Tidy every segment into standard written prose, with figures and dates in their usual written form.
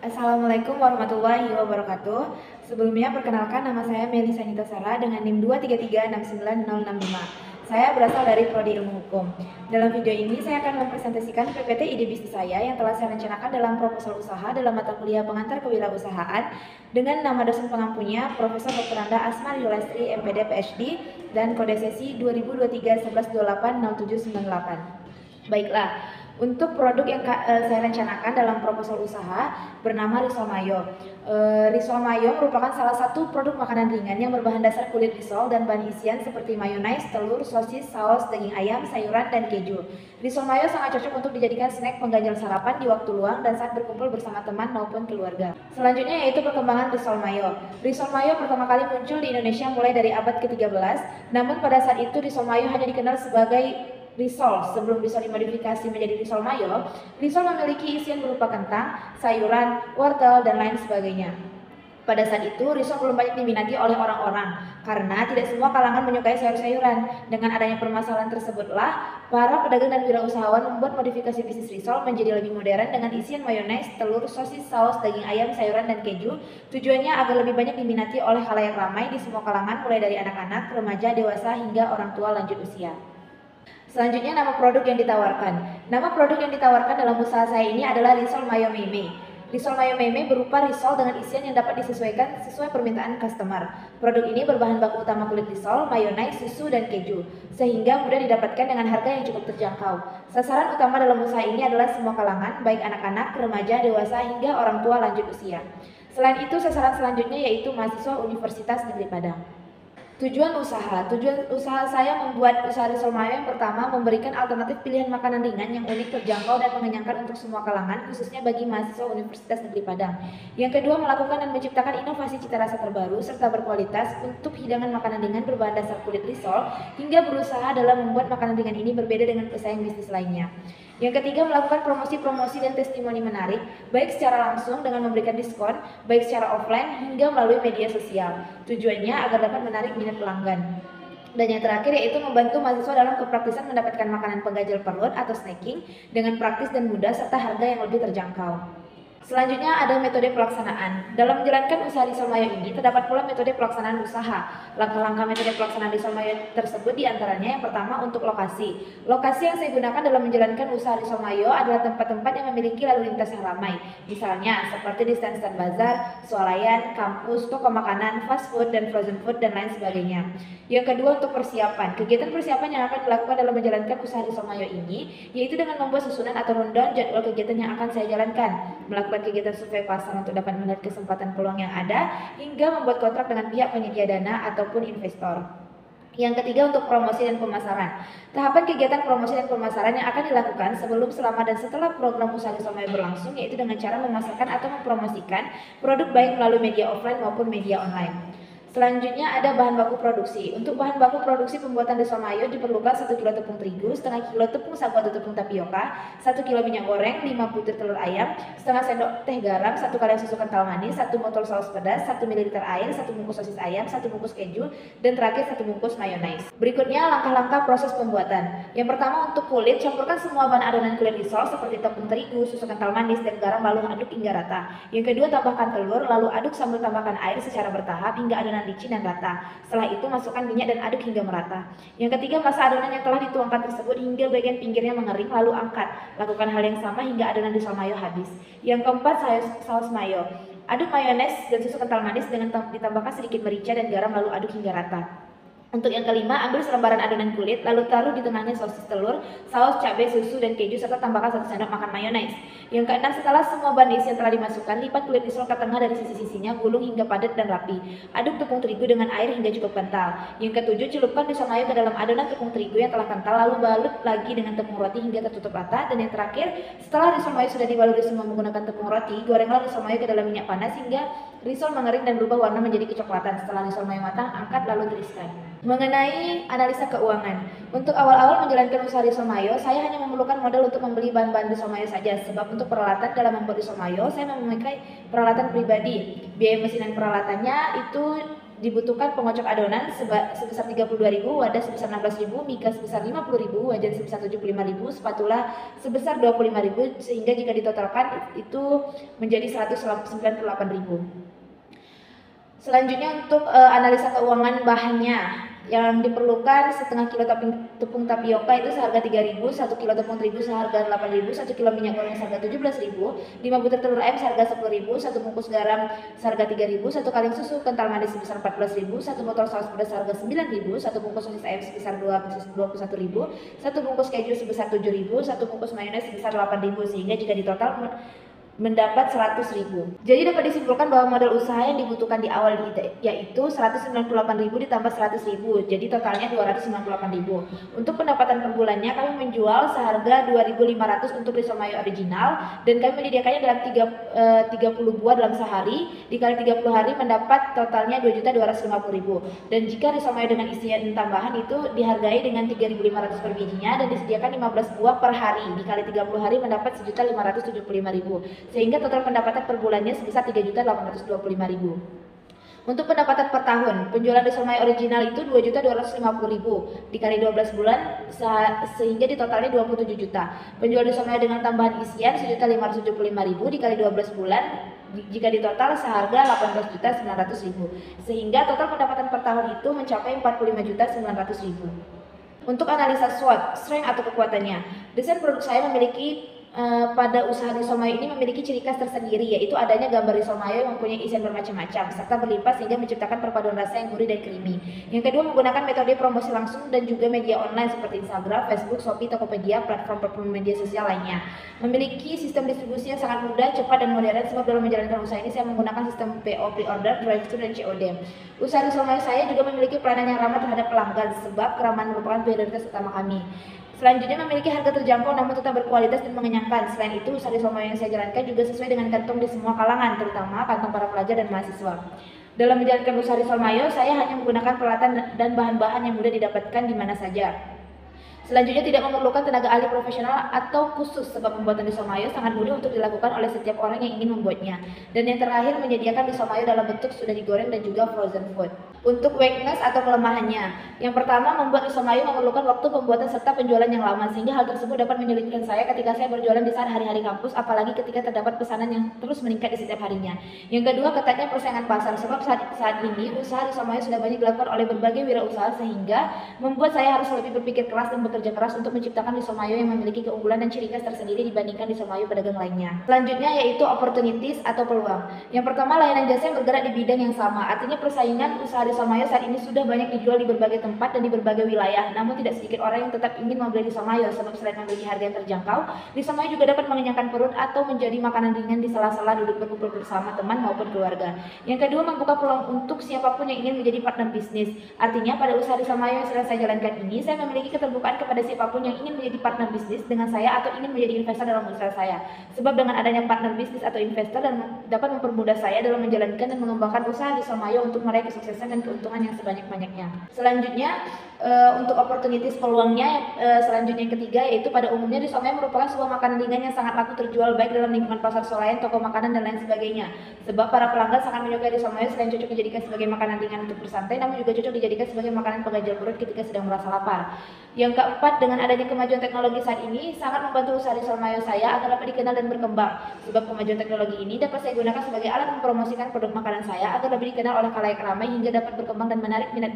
Assalamualaikum warahmatullahi wabarakatuh. Sebelumnya perkenalkan nama saya Melisa Nita Sara dengan NIM 233696065. Saya berasal dari Prodi Ilmu Hukum. Dalam video ini saya akan mempresentasikan PPT ide bisnis saya yang telah saya rencanakan dalam proposal usaha dalam mata kuliah pengantar kewirausahaan dengan nama dosen pengampunya Profesor Dr. Anda Asmar Yulastri MPD PhD dan kode sesi 2023 11280798. Baiklah, untuk produk yang saya rencanakan dalam proposal usaha bernama risol mayo. Risol mayo merupakan salah satu produk makanan ringan yang berbahan dasar kulit risol dan bahan isian seperti mayonaise, telur, sosis, saus, daging ayam, sayuran, dan keju. Risol mayo sangat cocok untuk dijadikan snack pengganjal sarapan di waktu luang dan saat berkumpul bersama teman maupun keluarga. Selanjutnya yaitu perkembangan risol mayo. Risol mayo pertama kali muncul di Indonesia mulai dari abad ke-13, namun pada saat itu risol mayo hanya dikenal sebagai risol. Sebelum risol dimodifikasi menjadi risol mayo, risol memiliki isian berupa kentang, sayuran, wortel, dan lain sebagainya. Pada saat itu, risol belum banyak diminati oleh orang-orang karena tidak semua kalangan menyukai sayur-sayuran. Dengan adanya permasalahan tersebutlah, para pedagang dan wirausahawan membuat modifikasi bisnis risol menjadi lebih modern dengan isian mayonaise, telur, sosis, saus, daging ayam, sayuran, dan keju. Tujuannya agar lebih banyak diminati oleh khalayak ramai di semua kalangan mulai dari anak-anak, remaja, dewasa, hingga orang tua lanjut usia. Selanjutnya nama produk yang ditawarkan. Nama produk yang ditawarkan dalam usaha saya ini adalah risol mayo meme. Risol mayo meme berupa risol dengan isian yang dapat disesuaikan sesuai permintaan customer. Produk ini berbahan baku utama kulit risol, mayonaise, susu, dan keju, sehingga mudah didapatkan dengan harga yang cukup terjangkau. Sasaran utama dalam usaha ini adalah semua kalangan, baik anak-anak, remaja, dewasa, hingga orang tua lanjut usia. Selain itu, sasaran selanjutnya yaitu mahasiswa Universitas Negeri Padang. Tujuan usaha saya membuat usaha risol mayo yang pertama memberikan alternatif pilihan makanan ringan yang unik, terjangkau, dan mengenyangkan untuk semua kalangan, khususnya bagi mahasiswa Universitas Negeri Padang. Yang kedua, melakukan dan menciptakan inovasi cita rasa terbaru serta berkualitas untuk hidangan makanan ringan berbahan dasar kulit risol, hingga berusaha dalam membuat makanan ringan ini berbeda dengan pesaing bisnis lainnya. Yang ketiga, melakukan promosi-promosi dan testimoni menarik, baik secara langsung dengan memberikan diskon, baik secara offline hingga melalui media sosial. Tujuannya agar dapat menarik minat pelanggan. Dan yang terakhir yaitu membantu mahasiswa dalam kepraktisan mendapatkan makanan pengganjal perut atau snacking dengan praktis dan mudah serta harga yang lebih terjangkau. Selanjutnya ada metode pelaksanaan. Dalam menjalankan usaha risol mayo ini terdapat pula metode pelaksanaan usaha. Langkah-langkah metode pelaksanaan risol mayo tersebut diantaranya yang pertama untuk lokasi. Lokasi yang saya gunakan dalam menjalankan usaha risol mayo adalah tempat-tempat yang memiliki lalu lintas yang ramai. Misalnya seperti di stand-stand bazar, swalayan, kampus, toko makanan, fast food, dan frozen food, dan lain sebagainya. Yang kedua untuk persiapan. Kegiatan persiapan yang akan dilakukan dalam menjalankan usaha risol mayo ini yaitu dengan membuat susunan atau rundown jadwal kegiatan yang akan saya jalankan, melakukan kegiatan survei pasar untuk dapat melihat kesempatan peluang yang ada, hingga membuat kontrak dengan pihak penyedia dana ataupun investor. Yang ketiga untuk promosi dan pemasaran. Tahapan kegiatan promosi dan pemasaran yang akan dilakukan sebelum, selama, dan setelah program usaha risol mayo berlangsung yaitu dengan cara memasarkan atau mempromosikan produk baik melalui media offline maupun media online. Selanjutnya ada bahan baku produksi. Untuk bahan baku produksi pembuatan risol mayo diperlukan 1 kilo tepung terigu, setengah kilo tepung sagu atau tepung tapioka, 1 kilo minyak goreng, 5 butir telur ayam, setengah sendok teh garam, 1 kaleng susu kental manis, 1 botol saus pedas, 1 ml air, 1 bungkus sosis ayam, 1 bungkus keju, dan terakhir 1 bungkus mayonaise. Berikutnya langkah-langkah proses pembuatan. Yang pertama untuk kulit, campurkan semua bahan adonan kulit risol seperti tepung terigu, susu kental manis, dan garam lalu aduk hingga rata. Yang kedua tambahkan telur, lalu aduk sambil tambahkan air secara bertahap hingga adonan licin dan rata. Setelah itu masukkan minyak dan aduk hingga merata. Yang ketiga, masak adonan yang telah dituangkan tersebut hingga bagian pinggirnya mengering lalu angkat. Lakukan hal yang sama hingga adonan risol mayo habis. Yang keempat, saus mayo. Aduk mayones dan susu kental manis dengan ditambahkan sedikit merica dan garam lalu aduk hingga rata. Untuk yang kelima, ambil selembaran adonan kulit, lalu taruh di tengahnya sosis telur, saus, cabai, susu, dan keju, serta tambahkan 1 sendok makan mayonaise. Yang keenam, setelah semua bahan isian telah dimasukkan, lipat kulit risol ke tengah dari sisi-sisinya, gulung hingga padat dan rapi. Aduk tepung terigu dengan air hingga cukup kental. Yang ketujuh, celupkan risol mayo ke dalam adonan tepung terigu yang telah kental, lalu balut lagi dengan tepung roti hingga tertutup rata. Dan yang terakhir, setelah risol mayo sudah dibaluri semua menggunakan tepung roti, gorenglah risol mayo ke dalam minyak panas hingga risol mengering dan berubah warna menjadi kecoklatan. Setelah risol mayo matang, angkat lalu tiriskan. Mengenai analisa keuangan, untuk awal-awal menjalankan usaha risol mayo, saya hanya memerlukan modal untuk membeli bahan-bahan risol mayo saja. Sebab untuk peralatan dalam membuat risol mayo, saya memakai peralatan pribadi. Biaya mesin dan peralatannya itu dibutuhkan pengocok adonan sebesar 32.000, wadah sebesar 16.000, mika sebesar 50.000, wajan sebesar 75.000, spatula sebesar 25.000, sehingga jika ditotalkan itu menjadi 198.000. Selanjutnya untuk analisa keuangan bahannya. Yang diperlukan setengah kilo tepung tapioka itu seharga 3.000, 1 kilo tepung terigu seharga 8.000, 1 kilo minyak goreng seharga 17.000, 5 butir telur ayam seharga 10.000, 1 bungkus garam seharga 3.000, 1 kaleng susu kental manis sebesar 14.000, 1 botol saus pedas seharga 9.000, 1 bungkus sosis ayam sebesar 21.000, 1 bungkus keju sebesar 7.000, 1 bungkus mayones sebesar 8.000, sehingga jika ditotal mendapat 100.000. Jadi dapat disimpulkan bahwa modal usaha yang dibutuhkan di awal yaitu 198.000 ditambah 100.000, jadi totalnya 298.000. Untuk pendapatan per bulannya kami menjual seharga 2.500 untuk risol mayo original, dan kami menyediakannya dalam 30 buah dalam sehari, dikali 30 hari mendapat totalnya 2.250.000. Dan jika risol mayo dengan isian tambahan itu dihargai dengan 3.500 per bijinya dan disediakan 15 buah per hari, dikali 30 hari mendapat 1.575.000. Sehingga total pendapatan per bulannya sebesar 3.825.000. Untuk pendapatan per tahun, penjualan risol mayo original itu 2.250.000 dikali 12 bulan sehingga di totalnya 27 juta. Penjualan risol mayo dengan tambahan isian 1.575.000 dikali 12 bulan jika di total seharga 18.900.000. Sehingga total pendapatan per tahun itu mencapai 45.900.000. Untuk analisa SWOT, strength atau kekuatannya, desain produk saya memiliki pada usaha risol mayo ini memiliki ciri khas tersendiri, yaitu adanya gambar risol mayo yang mempunyai isian bermacam-macam serta berlimpah sehingga menciptakan perpaduan rasa yang gurih dan creamy. Yang kedua, menggunakan metode promosi langsung dan juga media online seperti Instagram, Facebook, Shopee, Tokopedia, platform media sosial lainnya. Memiliki sistem distribusi yang sangat mudah, cepat dan modern, sebab dalam menjalankan usaha ini saya menggunakan sistem PO, pre-order, drive-thru dan COD. Usaha risol mayo saya juga memiliki pelayanan yang ramah terhadap pelanggan sebab keramahan merupakan prioritas utama kami. Selanjutnya, memiliki harga terjangkau namun tetap berkualitas dan mengenyangkan. Selain itu, usaha risol mayo yang saya jalankan juga sesuai dengan kantong di semua kalangan, terutama kantong para pelajar dan mahasiswa. Dalam menjalankan usaha risol mayo, saya hanya menggunakan peralatan dan bahan-bahan yang mudah didapatkan di mana saja. Selanjutnya, tidak memerlukan tenaga ahli profesional atau khusus sebab pembuatan risol mayo sangat mudah untuk dilakukan oleh setiap orang yang ingin membuatnya. Dan yang terakhir, menyediakan risol mayo dalam bentuk sudah digoreng dan juga frozen food. Untuk weakness atau kelemahannya, yang pertama, membuat risol mayo memerlukan waktu pembuatan serta penjualan yang lama, sehingga hal tersebut dapat menyulitkan saya ketika saya berjualan di saat hari-hari kampus, apalagi ketika terdapat pesanan yang terus meningkat di setiap harinya. Yang kedua, ketatnya persaingan pasar, sebab saat ini usaha risol mayo sudah banyak dilakukan oleh berbagai wirausaha, sehingga membuat saya harus lebih berpikir keras dan bekerja keras untuk menciptakan risol mayo yang memiliki keunggulan dan ciri khas tersendiri dibandingkan risol mayo pedagang lainnya. Selanjutnya yaitu opportunities atau peluang. Yang pertama, layanan jasa yang bergerak di bidang yang sama, artinya persaingan usaha risol mayo saat ini sudah banyak dijual di berbagai tempat dan di berbagai wilayah. Namun tidak sedikit orang yang tetap ingin membeli risol mayo sebab selain memiliki harga yang terjangkau, risol mayo juga dapat mengenyangkan perut atau menjadi makanan ringan di sela-sela duduk berkumpul bersama teman maupun keluarga. Yang kedua, membuka peluang untuk siapapun yang ingin menjadi partner bisnis. Artinya pada usaha risol mayo yang sedang saya jalankan ini, saya memiliki keterbukaan kepada siapapun yang ingin menjadi partner bisnis dengan saya atau ingin menjadi investor dalam usaha saya. Sebab dengan adanya partner bisnis atau investor dapat mempermudah saya dalam menjalankan dan mengembangkan usaha risol mayo untuk meraih kesuksesan dan keuntungan yang sebanyak-banyaknya. Selanjutnya, untuk opportunities peluangnya, selanjutnya yang ketiga yaitu pada umumnya risol mayo merupakan sebuah makanan ringan yang sangat laku terjual baik dalam lingkungan pasar swalayan, toko makanan dan lain sebagainya. Sebab para pelanggan sangat menyukai risol mayo selain cocok dijadikan sebagai makanan ringan untuk bersantai, namun juga cocok dijadikan sebagai makanan pengganjal perut ketika sedang merasa lapar. Yang keempat, dengan adanya kemajuan teknologi saat ini sangat membantu usaha risol mayo saya agar dapat dikenal dan berkembang. Sebab kemajuan teknologi ini dapat saya gunakan sebagai alat mempromosikan produk makanan saya agar lebih dikenal oleh khalayak ramai hingga dapat berkembang dan menarik minat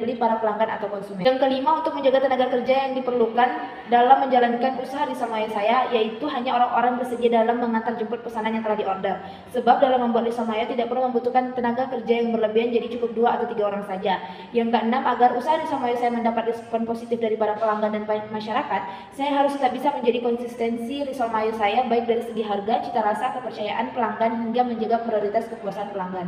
beli para pelanggan atau konsumen. Yang kelima, untuk menjaga tenaga kerja yang diperlukan dalam menjalankan usaha risol mayo saya, yaitu hanya orang-orang bersedia dalam mengantar jemput pesanan yang telah diorder. Sebab dalam membuat risol mayo tidak perlu membutuhkan tenaga kerja yang berlebihan, jadi cukup 2 atau 3 orang saja. Yang keenam, agar usaha risol mayo saya mendapat respon positif dari para pelanggan dan masyarakat, saya harus tetap bisa menjadi konsistensi risol mayo saya baik dari segi harga, cita rasa, kepercayaan pelanggan hingga menjaga prioritas kepuasan pelanggan.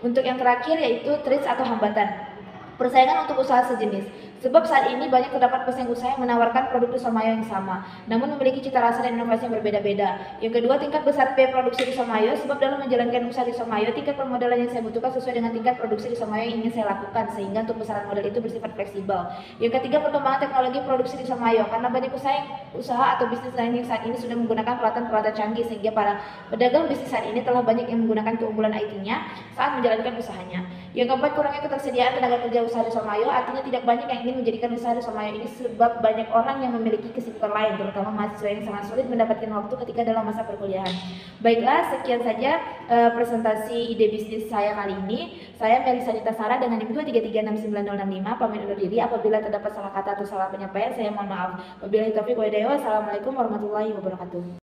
Untuk yang terakhir yaitu threats atau hambatan. Persaingan untuk usaha sejenis. Sebab saat ini banyak terdapat pesaing usaha yang menawarkan produk risol mayo yang sama, namun memiliki cita rasa dan inovasi yang berbeda-beda. Yang kedua, tingkat besar biaya produksi risol mayo, sebab dalam menjalankan usaha risol mayo, tingkat permodalan yang saya butuhkan sesuai dengan tingkat produksi risol mayo yang ingin saya lakukan, sehingga untuk besaran modal itu bersifat fleksibel. Yang ketiga, perkembangan teknologi produksi risol mayo, karena banyak usaha atau bisnis lain yang saat ini sudah menggunakan peralatan-peralatan canggih, sehingga para pedagang bisnis saat ini telah banyak yang menggunakan keunggulan IT-nya saat menjalankan usahanya. Yang keempat, kurangnya ketersediaan tenaga kerja usaha Risomayo, artinya tidak banyak yang ingin menjadikan usaha Risomayo ini sebab banyak orang yang memiliki kesibukan lain, terutama mahasiswa yang sangat sulit mendapatkan waktu ketika dalam masa perkuliahan. Baiklah, sekian saja presentasi ide bisnis saya kali ini. Saya Melisa Dita Sarah dengan NIM 2336965 pamit undur diri. Apabila terdapat salah kata atau salah penyampaian, saya mohon maaf. Wabillahi taufiq wa hidayah. Wassalamualaikum warahmatullahi wabarakatuh.